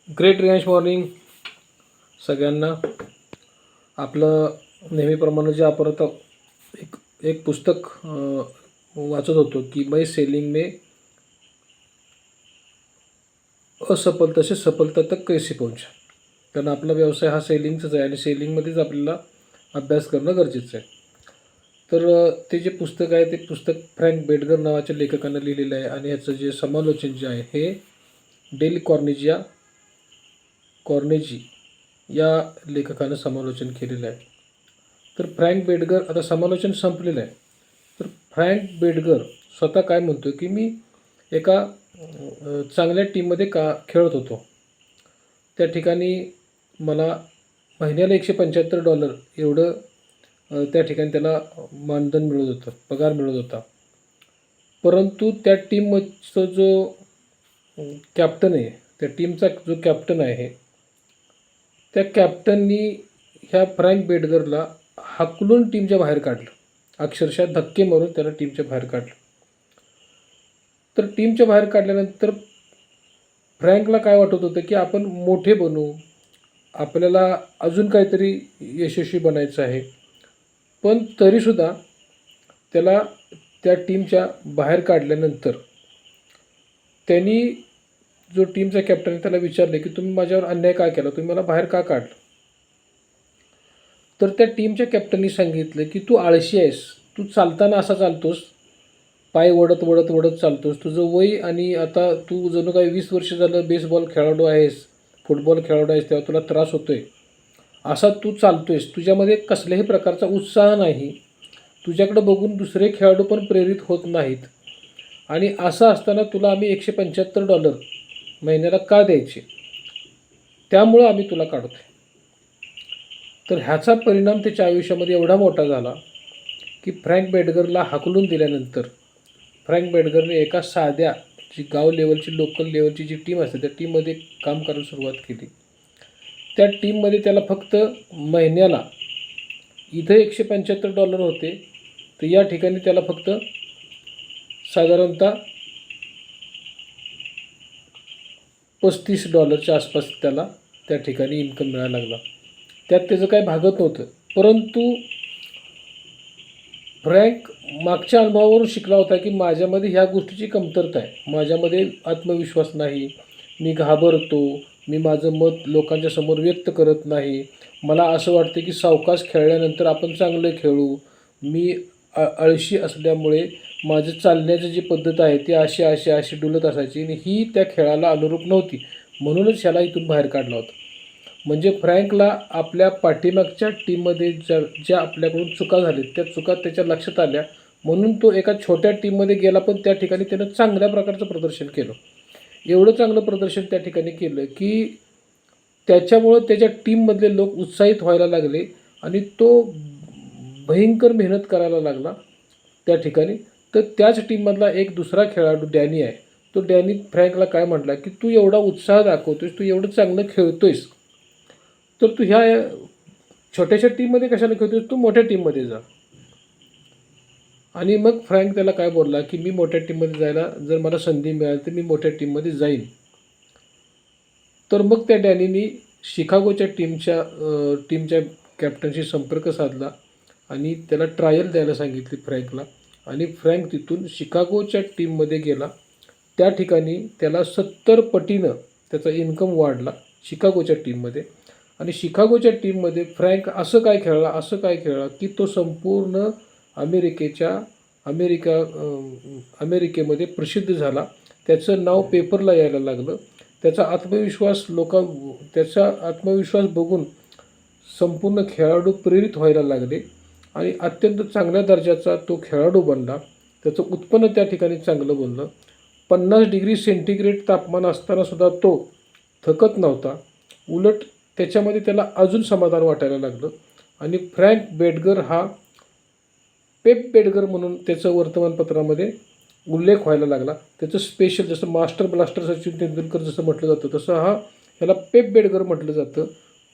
Great Riyansh morning सगळ्यांना. आपलं नेहमीप्रमाणे जे आपण आता एक एक पुस्तक वाचत होतो की मै सेलिंग में असफलता से सफलता तक कैसे पोहोचा. कारण आपला व्यवसाय हा सेलिंगचाच आहे आणि सेलिंगमध्येच आपल्याला अभ्यास करणं गरजेचं आहे. तर ते जे पुस्तक आहे ते पुस्तक फ्रँक बेडगर नावाच्या लेखकानं लिहिलेलं आहे आणि ह्याचं जे समालोचन जे आहे हे डेल कॉर्नेजी या लेखकानं समालोचन केलेलं आहे. तर फ्रँक बेडगर आता समालोचन संपलेलं आहे. तर फ्रँक बेडगर स्वतः काय म्हणतो की मी एका चांगल्या टीममध्ये खेळत होतो. त्या ठिकाणी मला महिन्याला $175 एवढं त्या ठिकाणी त्याला मानधन मिळत होतं, पगार मिळत होता. परंतु त्या टीमचा जो कॅप्टन आहे, त्या टीमचा जो कॅप्टन आहे, त्या कॅप्टननी ह्या फ्रँक बेडगरला हाकलून टीमच्या बाहेर काढलं. अक्षरशः धक्के मारून त्याला टीमच्या बाहेर काढलं. तर टीमच्या बाहेर काढल्यानंतर फ्रँकला काय वाटत होतं की आपण मोठे बनू, आपल्याला अजून काहीतरी यशस्वी बनायचं आहे. पण तरीसुद्धा त्याला त्या टीमच्या बाहेर काढल्यानंतर त्यांनी जो टीमचा कॅप्टन आहे त्याला विचारले की तुम्ही माझ्यावर अन्याय का केला, तुम्ही मला बाहेर का काढलं. तर त्या टीमच्या कॅप्टननी सांगितलं की तू आळशी आहेस, तू चालताना असा चालतोस, पाय वडत वडत वडत चालतोस, तुझं वय आणि आता तू जणू काही 20 वर्ष झालं बेसबॉल खेळाडू आहेस, फुटबॉल खेळाडू आहेस, तेव्हा तुला त्रास होतो आहे, असा तू चालतोयस, तुझ्यामध्ये कसल्याही प्रकारचा उत्साह नाही, तुझ्याकडं बघून दुसरे खेळाडू पण प्रेरित होत नाहीत आणि असं असताना तुला आम्ही $175 महिन्याला का द्यायचे, त्यामुळं आम्ही तुला काढतो आहे. तर ह्याचा परिणाम त्याच्या आयुष्यामध्ये एवढा मोठा झाला की फ्रँक बेडगरला हाकलून दिल्यानंतर फ्रँक बेडगरने एका साध्या जी गाव लेवलची लोकल लेवलची जी टीम असते त्या टीममध्ये काम करायला सुरुवात केली. त्या टीममध्ये त्याला फक्त महिन्याला इथं $175 होते, तर या ठिकाणी त्याला फक्त साधारणतः $35 आसपास त्याला त्या ठिकाणी इन्कम मिळायला लागला. त्यात त्याचं काही भागत नव्हतं. परंतु फ्रँक मागच्या अनुभवावरून शिकला होता की माझ्यामध्ये ह्या गोष्टीची कमतरता आहे, माझ्यामध्ये आत्मविश्वास नाही, मी घाबरतो, मी माझं मत लोकांच्या समोर व्यक्त करत नाही, मला असं वाटतं की सावकाश खेळल्यानंतर आपण चांगलं खेळू, मी आळशी असल्यामुळे माझं चालण्याची जी पद्धत आहे ती अशी डुलत असायची आणि ही त्या खेळाला अनुरूप नव्हती, म्हणूनच ह्याला इथून बाहेर काढला होता. म्हणजे फ्रँकला आपल्या पाठीमागच्या टीममध्ये ज्या आपल्याकडून चुका झाल्या त्या चुका त्याच्या लक्षात आल्या, म्हणून तो एका छोट्या टीममध्ये गेला, पण त्या ठिकाणी त्यानं चांगल्या प्रकारचं प्रदर्शन केलं. एवढं चांगलं प्रदर्शन त्या ठिकाणी केलं की त्याच्यामुळं त्याच्या टीममधले लोक उत्साहित व्हायला लागले आणि तो भयंकर मेहनत करायला लागला त्या ठिकाणी. तर त्याच टीममधला एक दुसरा खेळाडू डॅनी आहे, तो डॅनी फ्रँकला काय म्हटला की तू एवढा उत्साह दाखवतोयस, तू एवढं चांगलं खेळतोयस, तर तू ह्या छोट्याशा टीममध्ये कशाला खेळतोयस, तू मोठ्या टीममध्ये जा. आणि मग फ्रँक त्याला काय बोलला की मी मोठ्या टीममध्ये जायला जर मला संधी मिळाली तर मी मोठ्या टीममध्ये जाईन. तर मग त्या डॅनीनी शिकागोच्या टीमच्या कॅप्टनशी संपर्क साधला आणि त्याला ट्रायल द्यायला सांगितली फ्रँकला. आणि फ्रँक तिथून शिकागोच्या टीममध्ये गेला. त्या ठिकाणी त्याला 70 पटीनं त्याचा इन्कम वाढला शिकागोच्या टीममध्ये. आणि शिकागोच्या टीममध्ये फ्रँक असं काय खेळला की तो संपूर्ण अमेरिकेमध्ये प्रसिद्ध झाला. त्याचं नाव पेपरला यायला लागलं. त्याचा आत्मविश्वास बघून संपूर्ण खेळाडू प्रेरित व्हायला लागले आणि अत्यंत चांगल्या दर्जाचा तो खेळाडू बनला. त्याचं उत्पन्न त्या ठिकाणी चांगलं बनलं. 50 डिग्री सेंटीग्रेड तापमान असतानासुद्धा तो थकत नव्हता, उलट त्याच्यामध्ये त्याला अजून समाधान वाटायला लागलं. आणि फ्रँक बेडगर हा पेप बेडगर म्हणून त्याचं वर्तमानपत्रामध्ये उल्लेख व्हायला लागला. त्याचं स्पेशल जसं मास्टर ब्लास्टर सचिन तेंडुलकर जसं म्हटलं जातं तसं ह्याला पेप बेडगर म्हटलं जातं.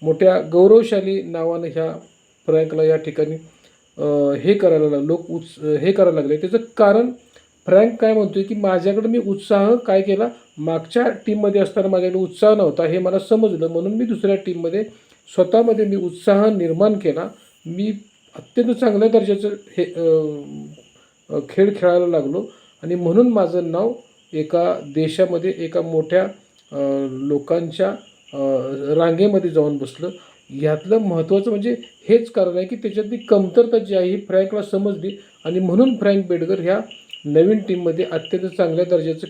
मोठ्या गौरवशाली नावानं ह्या फ्रँकला या ठिकाणी हे करायला लागले. त्याचं कारण फ्रँक काय म्हणतोय की माझ्याकडे मी उत्साह काय केला, मागच्या टीममध्ये असताना माझ्याकडे उत्साह नव्हता हे मला समजलं, म्हणून मी दुसऱ्या टीममध्ये स्वतःमध्ये मी उत्साह निर्माण केला. मी अत्यंत चांगल्या दर्जाचं हे खेळ खेळायला लागलो आणि म्हणून माझं नाव एका देशामध्ये एका मोठ्या लोकांच्या रांगेमध्ये जाऊन बसलं. ह्यातलं महत्त्वाचं म्हणजे हेच कारण आहे की त्याच्यातली कमतरता जी आहे ही फ्रँकला समजली आणि म्हणून फ्रँक बेडगर ह्या नवीन टीममध्ये अत्यंत चांगल्या दर्जाचं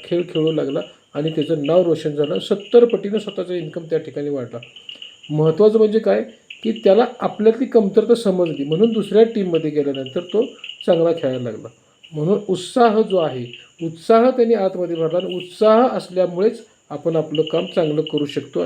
खेळ खेळू लागला आणि त्याचं नाव रोशन झालं. 70 पटीनं स्वतःचा इन्कम त्या ठिकाणी वाढला. महत्त्वाचं म्हणजे काय की त्याला आपल्यातली कमतरता समजली, म्हणून दुसऱ्या टीममध्ये गेल्यानंतर तो चांगला खेळायला लागला. म्हणून उत्साह जो आहे, उत्साह त्यांनी आतमध्ये भरला आणि उत्साह असल्यामुळेच आपण आपलं काम चांगलं करू शकतो.